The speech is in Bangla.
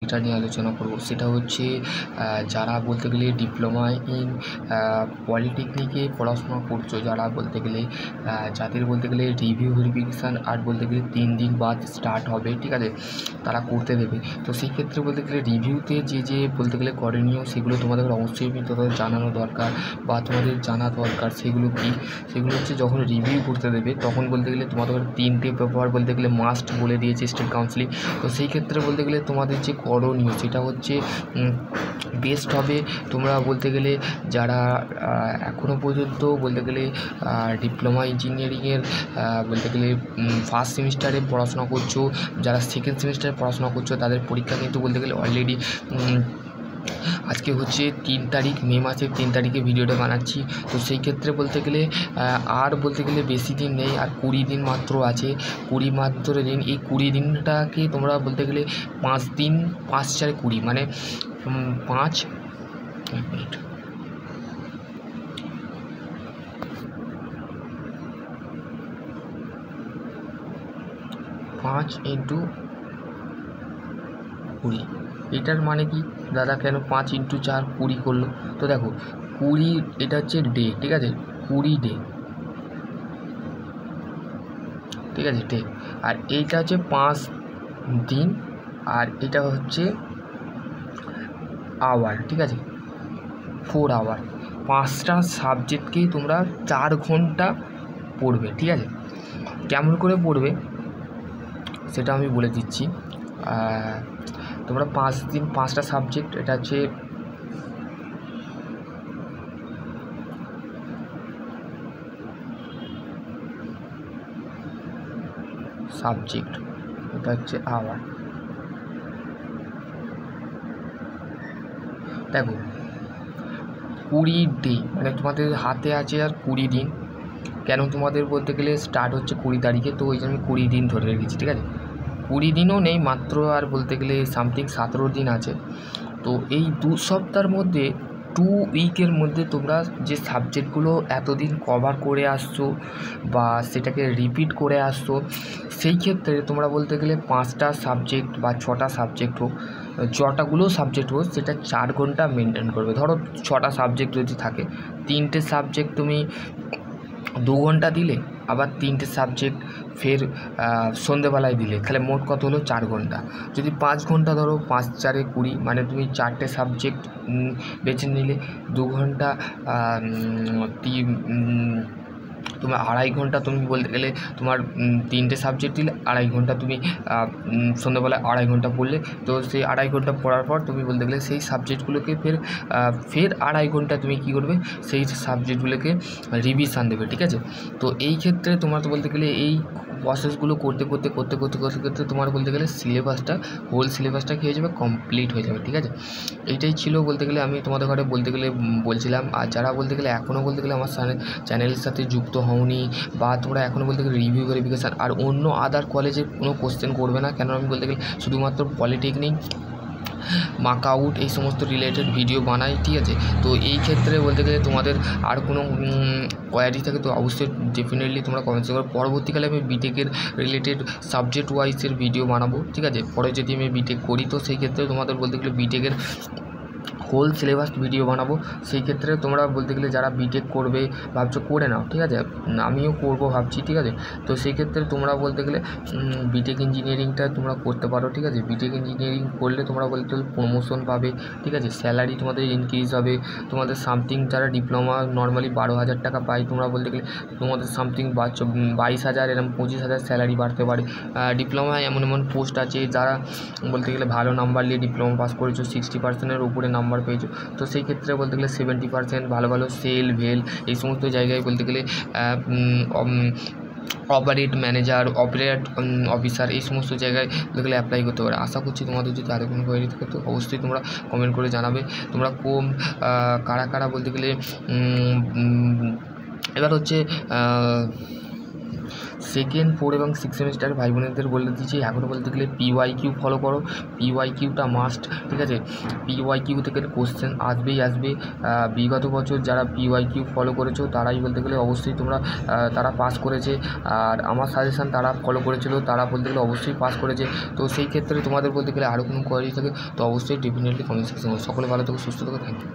এটা নিয়ে আলোচনা করব। সেটা হচ্ছে যারা বলতে গেলে ডিপ্লোমা ইন পলিটেকনিকে পড়াশোনা করছো, যারা বলতে গেলে যাদের বলতে গেলে রিভিউ ভেরিফিকেশান আর বলতে গেলে 3 দিন বাদ স্টার্ট হবে, ঠিক আছে, তারা করতে দেবে। তো সেই ক্ষেত্রে বলতে গেলে রিভিউতে যে বলতে গেলে করণীয় সেগুলো তোমাদের অবশ্যই তোমাদের জানানো দরকার বা তোমাদের জানা দরকার। সেগুলো কি? সেগুলো হচ্ছে যখন রিভিউ করতে দেবে তখন বলতে গেলে তোমাদের 3টে পেপার বলতে গেলে মাস্ট বলে দিয়েছে স্টেট কাউন্সিল। তো সেই ক্ষেত্রে বলতে গেলে তোমাদের যে করণীয় সেটা হচ্ছে বেস্ট হবে তোমরা বলতে গেলে যারা এখনও পর্যন্ত বলতে গেলে ডিপ্লোমা ইঞ্জিনিয়ারিংয়ের বলতে গেলে ফার্স্ট সেমিস্টারে পড়াশোনা করছো, যারা সেকেন্ড সেমিস্টারে পড়াশোনা করছো তাদের পরীক্ষা কিন্তু বলতে গেলে অলরেডি আজকে হচ্ছে 3 তারিখ, মে মাসের 3 তারিখে ভিডিওটা বানাচ্ছি। তো সেই ক্ষেত্রে বলতে গেলে আর বলতে গেলে বেশি দিন নেই, আর 20 দিন মাত্র আছে। 20 মাত্র দিন। এই 20 দিনটাকে তোমরা বলতে গেলে 5 দিন, 5 4 20 মানে 5 মিনিট 5 × 20। এটার মানে কি দাদা, কেন 5 × 4 20 করলো? তো দেখো 20 এটা হচ্ছে ডে, ঠিক আছে, 20 ডে, ঠিক আছে, ডে। আর এইটা হচ্ছে 5 দিন, আর এটা হচ্ছে আওয়ার, ঠিক আছে, 4 আওয়ার। 5টা সাবজেক্টকেই তোমরা 4 ঘন্টা পড়বে, ঠিক আছে। কেমন করে পড়বে সেটা আমি বলে দিচ্ছি। তোমরা 5 দিন 5টা সাবজেক্ট, এটা হচ্ছে সাবজেক্ট, এটা হচ্ছে আওয়ার। দেখো 20 ডে মানে তোমাদের হাতে আছে আর 20 দিন। কেন তোমাদের বলতে গেলে স্টার্ট হচ্ছে 20 তারিখে, তো ওই জন্য 20 দিন ধরে রেখেছি, ঠিক আছে। 20 দিনও নেই মাত্র, আর বলতে গেলে সামথিং 17 দিন আছে। তো এই 2 সপ্তাহের মধ্যে 2 উইকের মধ্যে তোমরা যে সাবজেক্টগুলো এতদিন কভার করে আসছো বা সেটাকে রিপিট করে আসছো, সেই ক্ষেত্রে তোমরা বলতে গেলে 5টা সাবজেক্ট বা 6টা সাবজেক্ট হোক, যটাগুলো সাবজেক্ট হোক, সেটা 4 ঘন্টা মেনটেন করবে। ধরো 6টা সাবজেক্ট যদি থাকে, 3টে সাবজেক্ট তুমি 2 ঘন্টা দিলে, আবার 3টে সাবজেক্ট ফের সন্ধেবেলায় দিলে, তাহলে মোট কত হলো? 4 ঘন্টা। যদি 5 ঘন্টা ধরো, 5 4 20 মানে তুমি 4টে সাবজেক্ট বেছে নিলে, 2 ঘন্টা, তোমার 2.5 ঘন্টা, তুমি বলতে গেলে তোমার 3টে সাবজেক্ট দিলে 2.5 ঘন্টা তুমি সন্ধ্যাবেলায় 2.5 ঘন্টা পড়লে। তো সেই 2.5 ঘন্টা পড়ার পর তুমি বলতে গেলে সেই সাবজেক্টগুলোকে ফের 2.5 ঘন্টা তুমি কী করবে, সেই সাবজেক্টগুলোকে রিভিশন দেবে, ঠিক আছে। তো এই ক্ষেত্রে তোমার তো বলতে গেলে এই প্রসেসগুলো করতে তোমার বলতে গেলে সিলেবাসটা, হোল সিলেবাসটা কী হয়ে যাবে, কমপ্লিট হয়ে যাবে, ঠিক আছে। এইটাই ছিল বলতে গেলে আমি তোমাদের ঘরে বলতে গেলে বলছিলাম। আর যারা বলতে গেলে এখনও বলতে গেলে আমার চ্যানেলের সাথে যুক্ত হওনি, বা তোমরা এখনও বলতে গেলে রিভিউ ভেরিফিকেশান আর অন্য আদার কলেজের কোনো কোশ্চেন করবে না, কেন আমি বলতে গেলে শুধুমাত্র পলিটেকনিক, মার্কআউট এই সমস্ত রিলেটেড ভিডিও বানাই, ঠিক আছে। তো এই ক্ষেত্রে বলতে গেলে তোমাদের আর কোনো কোয়ারি থাকে তো অবশ্যই ডেফিনেটলি তোমরা কমেন্টস করো। পরবর্তীকালে আমি বিটেকের রিলেটেড সাবজেক্ট ওয়াইজের ভিডিও বানাবো, ঠিক আছে। পরে যদি আমি বিটেক করি তো সেই ক্ষেত্রে তোমাদের বলতে গেলে বিটেকের হোল সিলেবাস ভিডিও বানাবো। সেই ক্ষেত্রে তোমরা বলতে গেলে যারা বিটেক করবে ভাবছো, করে নাও, ঠিক আছে, আমিও করবো ভাবছি, ঠিক আছে। তো সেই ক্ষেত্রে তোমরা বলতে গেলে বিটেক ইঞ্জিনিয়ারিংটা তোমরা করতে পারো, ঠিক আছে। বিটেক ইঞ্জিনিয়ারিং করলে তোমরা বলতে গেলে প্রমোশন পাবে, ঠিক আছে, স্যালারি তোমাদের ইনক্রিজ হবে। তোমাদের সামথিং যারা ডিপ্লোমা নর্মালি 12,000 টাকা পায়, তোমরা বলতে গেলে তোমাদের সামথিং 22,000 এরকম 25,000 স্যালারি বাড়তে পারে। ডিপ্লোমায় এমন এমন পোস্ট আছে যারা বলতে গেলে ভালো নাম্বার নিয়ে ডিপ্লোমা পাস করেছো, 60%-এর উপরে নাম্বার পেয়েছো, তো সেই ক্ষেত্রে বলতে গেলে 70% ভালো ভালো সেল ভেল এই সমস্ত জায়গায় বলতে গেলে অপারেট ম্যানেজার, অপারেট অফিসার এই সমস্ত জায়গায় বলতে গেলে অ্যাপ্লাই করতে পারে। আশা করছি তোমাদের যদি আরও কোনো কোয়ারি থাকে তো অবশ্যই তোমরা কমেন্ট করে জানাবে। তোমরা কারা কারা বলতে গেলে এবার হচ্ছে সেকেন্ড 4 এবং 6 সেমিস্টারের ভাই বোনেদের বলে দিচ্ছি, এখনও বলতে গেলে PYQ ফলো করো, PYQটা মাস্ট, ঠিক আছে। PYQ থেকে কোশ্চেন আসবে। বিগত বছর যারা PYQ ফলো করেছো তারাই বলতে গেলে অবশ্যই তারা পাস করেছে, আর আমার সাজেশান তারা ফলো করেছিল তারা বলতে গেলে অবশ্যই পাস করেছে। তো সেই ক্ষেত্রে তোমাদের বলতে গেলে আরও কোনো কোয়ারি থাকে তো অবশ্যই ডেফিনেটলি কমেন্ট সেকশনে। সকলে ভালো থেকো, সুস্থ থেকো, থ্যাংক ইউ।